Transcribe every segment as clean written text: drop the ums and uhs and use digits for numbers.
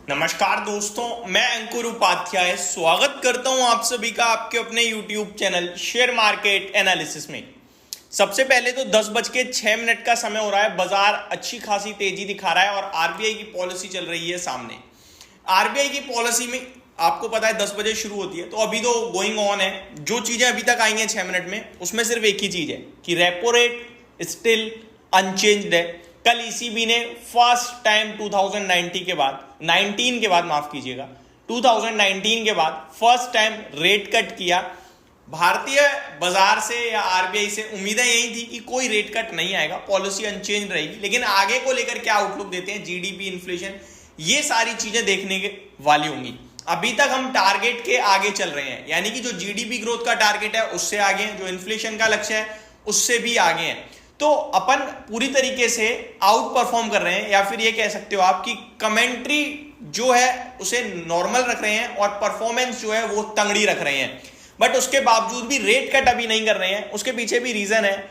नमस्कार दोस्तों, मैं अंकुर उपाध्याय स्वागत करता हूं आप सभी का आपके अपने YouTube channel share market analysis में। सबसे पहले तो 10:06 का समय हो रहा है। बाजार अच्छी खासी तेजी दिखा रहा है और आरबीआई की पॉलिसी चल रही है सामने। आरबीआई की पॉलिसी में आपको पता है 10 बजे शुरू होती है, तो अभी तो गोइंग ऑन है। जो चीजें अभी तक आई हैं 6 मिनट में, उसमें सिर्फ एक ही चीज है कि रेपो रेट स्टिल अनचेंज्ड है। कल ईसीबी ने फर्स्ट टाइम 2019 के बाद 19 के बाद माफ कीजिएगा 2019 के बाद फर्स्ट टाइम रेट कट किया। भारतीय बाजार से या आरबीआई से उम्मीदें यही थी कि कोई रेट कट नहीं आएगा, पॉलिसी अनचेंज रहेगी। लेकिन आगे को लेकर क्या आउटलुक देते हैं, जीडीपी, इन्फ्लेशन, ये सारी चीजें देखने के वाली होंगी। अभी तक हम टारगेट के आगे चल रहे हैं, यानी कि जो जीडीपी ग्रोथ का टारगेट है उससे आगे हैं, जो इन्फ्लेशन का लक्ष्य है उससे भी आगे हैं। तो अपन पूरी तरीके से आउट परफॉर्म कर रहे हैं, या फिर ये कह सकते हो आप कि कमेंट्री जो है उसे नॉर्मल रख रहे हैं और परफॉर्मेंस जो है वो तंगड़ी रख रहे हैं। बट उसके बावजूद भी रेट कट अभी नहीं कर रहे हैं। उसके पीछे भी रीजन है,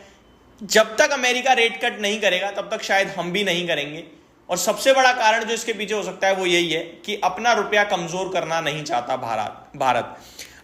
जब तक अमेरिका रेट कट नहीं करेगा तब तक शायद हम भी नहीं करेंगे। और सबसे बड़ा कारण जो इसके पीछे हो सकता है वो यही है कि अपना रुपया कमजोर करना नहीं चाहता भारत।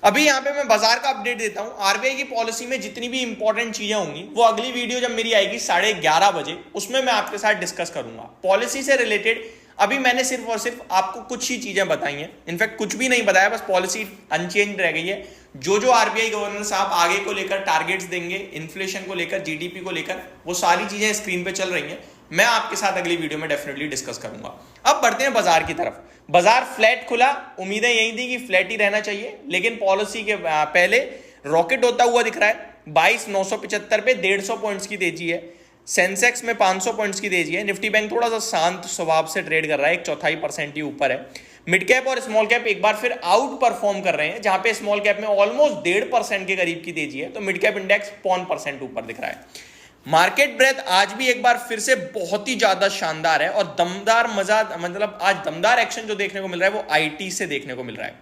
अभी यहां पे मैं बाजार का अपडेट देता हूं। आरबीआई की पॉलिसी में जितनी भी इंपॉर्टेंट चीजें होंगी वो अगली वीडियो जब मेरी आएगी 11:30 बजे, उसमें मैं आपके साथ डिस्कस करूंगा पॉलिसी से रिलेटेड। अभी मैंने सिर्फ और सिर्फ आपको कुछ ही चीजें बताई हैं, इनफैक्ट कुछ भी नहीं बताया, बस पॉलिसी अनचेंज रह गई है। जो आरबीआई गवर्नर साहब आगे को लेकर टारगेट्स देंगे, इन्फ्लेशन को लेकर, जीडीपी को लेकर, वो सारी चीजें स्क्रीन पे चल रही हैं। मैं आपके साथ अगली वीडियो में डेफिनेटली डिस्कस करूंगा। अब बढ़ते हैं बाजार की तरफ। बाजार फ्लैट खुला, उम्मीदें यही थी कि फ्लैट ही रहना चाहिए, लेकिन पॉलिसी के पहले रॉकेट होता हुआ दिख रहा है। 22,975 पे 150 पॉइंट्स की तेजी है। सेंसेक्स में 500 पॉइंट्स की तेजी है। निफ्टी बैंक थोड़ा सा शांत स्वभाव से ट्रेड कर रहा है, 1/4% ही ऊपर है। मिड कैप और स्मॉल कैप एक बार फिर आउट परफॉर्म कर रहे हैं, जहां पे स्मॉल कैप में ऑलमोस्ट 1.5% के करीब की तेजी है, तो मिड कैप इंडेक्स 0.5% ऊपर दिख रहा है। मार्केट ब्रेथ आज भी एक बार फिर से बहुत ही ज्यादा शानदार है और दमदार मजा, मतलब आज दमदार एक्शन जो देखने को मिल रहा है वो आईटी से देखने को मिल रहा है।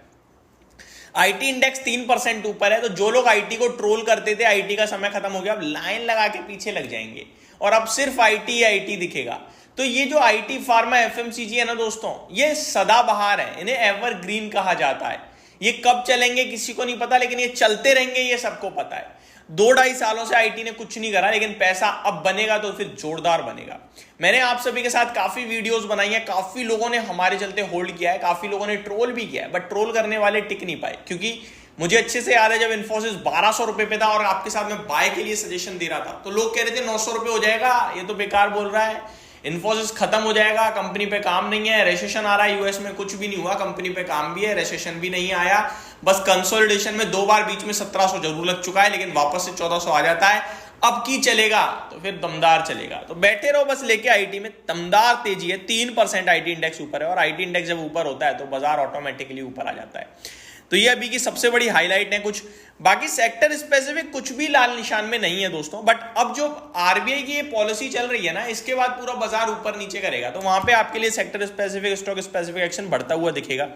आईटी इंडेक्स 3% ऊपर है। तो जो लोग आईटी को ट्रोल करते थे, आईटी का समय खत्म हो गया, अब लाइन लगा के पीछे लग जाएंगे और अब सिर्फ आईटी दिखेगा। तो ये जो आईटी, फार्मा, एफएमसीजी है ना दोस्तों, ये सदाबहार है, इन्हें एवरग्रीन कहा जाता है। ये कब चलेंगे किसी को नहीं पता, लेकिन ये चलते रहेंगे, ये सबको पता है। 2-2.5 सालों से आईटी ने कुछ नहीं करा, लेकिन पैसा अब बनेगा तो फिर जोरदार बनेगा। मैंने आप सभी के साथ काफी वीडियोस बनाई है, काफी लोगों ने हमारे चलते होल्ड किया है, काफी लोगों ने ट्रोल भी किया है, बट ट्रोल करने वाले टिक नहीं पाए। क्योंकि मुझे अच्छे से याद है जब इन्फोसिस 1200 रुपए पे था और आपके साथ में बाय के लिए सजेशन दे रहा था, तो लोग कह रहे थे 900 रुपए हो जाएगा, ये तो बेकार बोल रहा है, इन्फोसिस खत्म हो जाएगा, कंपनी पे काम नहीं है, रेसेशन आ रहा है यूएस में। कुछ भी नहीं हुआ, कंपनी पे काम भी है, रेसेशन भी नहीं आया, बस कंसोलिडेशन में 2 बार बीच में 1700 जरूर लग चुका है, लेकिन वापस से 1400 आ जाता है। अब की चलेगा तो फिर दमदार चलेगा। तो बैठे रहो बस लेके। आईटी में दमदार तेजी है, 3% आईटी इंडेक्स ऊपर है, और आईटी इंडेक्स जब ऊपर होता है तो बाजार ऑटोमेटिकली ऊपर आ जाता है। तो ये अभी की सबसे बड़ी हाईलाइट है। कुछ बाकी सेक्टर स्पेसिफिक कुछ भी लाल निशान में नहीं है दोस्तों, बट अब जो आरबीआई की ये पॉलिसी चल रही है ना, इसके बाद पूरा बाजार ऊपर नीचे करेगा, तो वहां पे आपके लिए sector specific, stock specific action बढ़ता हुआ दिखेगा।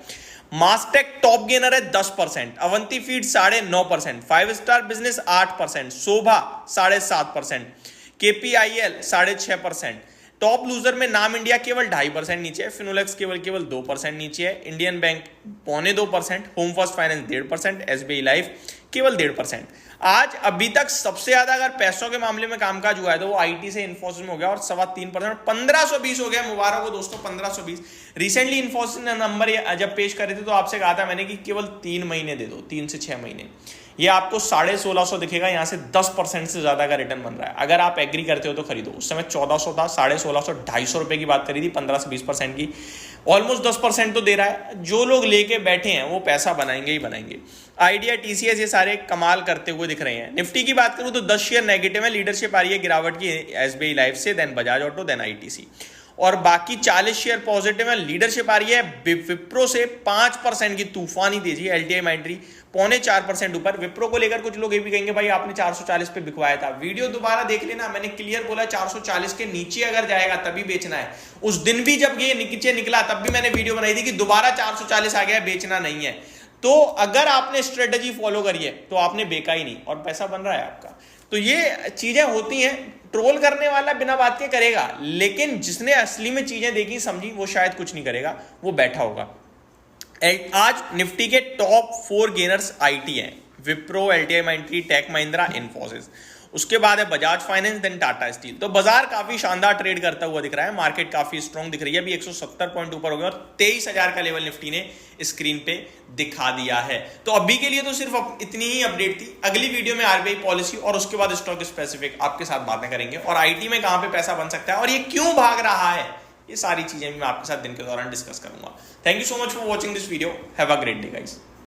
मास्टेक टॉप गेनर है 10%, अवंती फीड 9.5%, 5 स्टार बिजनेस 8%, शोभा 7.5%, केपीआईएल 6.5%। टॉप लूजर में नाम इंडिया केवल 2.5% नीचे है, फिनोलेक्स केवल 2% नीचे है, Indian bank 0.25%, home first finance 1.5%, SBI life केवल 1.5%। आज अभी तक सबसे ज्यादा अगर पैसों के मामले में कामकाज हुआ है तो वो आईटी से इन्फोसिस में हो गया, और 3.25%, 1520 हो गया। मुबारक हो दोस्तों, 1520। रिसेंटली इन्फोसिस ने नंबर जब पेश करे थे तो आपसे कहा था मैंने कि केवल 3 महीने दे दो, 3 से 6 महीने, ये आपको 1650 दिखेगा। यहां से 10% से ज्यादा का रिटर्न बन रहा है। अगर आप एग्री करते हो तो खरीदो। उस समय 1400 था, 1650, 250 रुपए की बात करी थी, 15 से 20% की, ऑलमोस्ट 10% तो दे रहा है। जो लोग लेके बैठे हैं वो पैसा बनाएंगे ही बनाएंगे। आइडिया, टीसीएस, ये सारे कमाल करते हुए दिख रहे हैं। निफ्टी की बात करूं तो 10 शेयर नेगेटिव है, लीडरशिप आ रही है गिरावट की एसबीआई लाइफ से, then Bajaj auto, then ITC, और बाकी 40 शेयर पॉजिटिव है। लीडरशिप आ रही है विप्रो से 5% की तूफानी तेजी, एलटीआई माइंट्री 0.4% ऊपर। विप्रो को लेकर कुछ लोग ये भी कहेंगे भाई आपने 440 पे बिकवाया था, वीडियो दोबारा देख लेना, मैंने क्लियर बोला 440 के नीचे अगर जाएगा तभी बेचना है। उस दिन भी जब ये नीचे निकला तब भी मैंने वीडियो बनाई थी कि दोबारा 440 आ गया, बेचना नहीं है। तो अगर आपने स्ट्रेटजी फॉलो करी है तो आपने बेका ही नहीं और पैसा बन रहा है आपका। तो ये चीजें होती हैं, ट्रोल करने वाला बिना बात के करेगा, लेकिन जिसने असली में चीजें देखी समझी वो शायद कुछ नहीं करेगा, वो बैठा होगा। आज निफ्टी के टॉप 4 गेनर्स आईटी हैं, विप्रो, एलटीआई माइंट्री, टेक महिंद्रा, इन्फोसिस। उसके बाद है Bajaj finance, then Tata steel. तो बाजार काफी शानदार ट्रेड करता हुआ दिख रहा है, मार्केट काफी स्ट्रॉन्ग दिख रही है, अभी 170 पॉइंट ऊपर हो गया और 23,000 का लेवल निफ्टी ने स्क्रीन पे दिखा दिया है। तो अभी के लिए तो सिर्फ इतनी ही अपडेट थी। अगली वीडियो में आरबीआई पॉलिसी और उसके बाद स्टॉक स्पेसिफिक आपके साथ बातें करेंगे, और आईटी में कहां पे पैसा बन सकता है और ये क्यों भाग रहा है, ये सारी चीजें भी मैं आपके साथ दिन के दौरान डिस्कस करूंगा। Thank you so much for watching this video. Have a great day guys.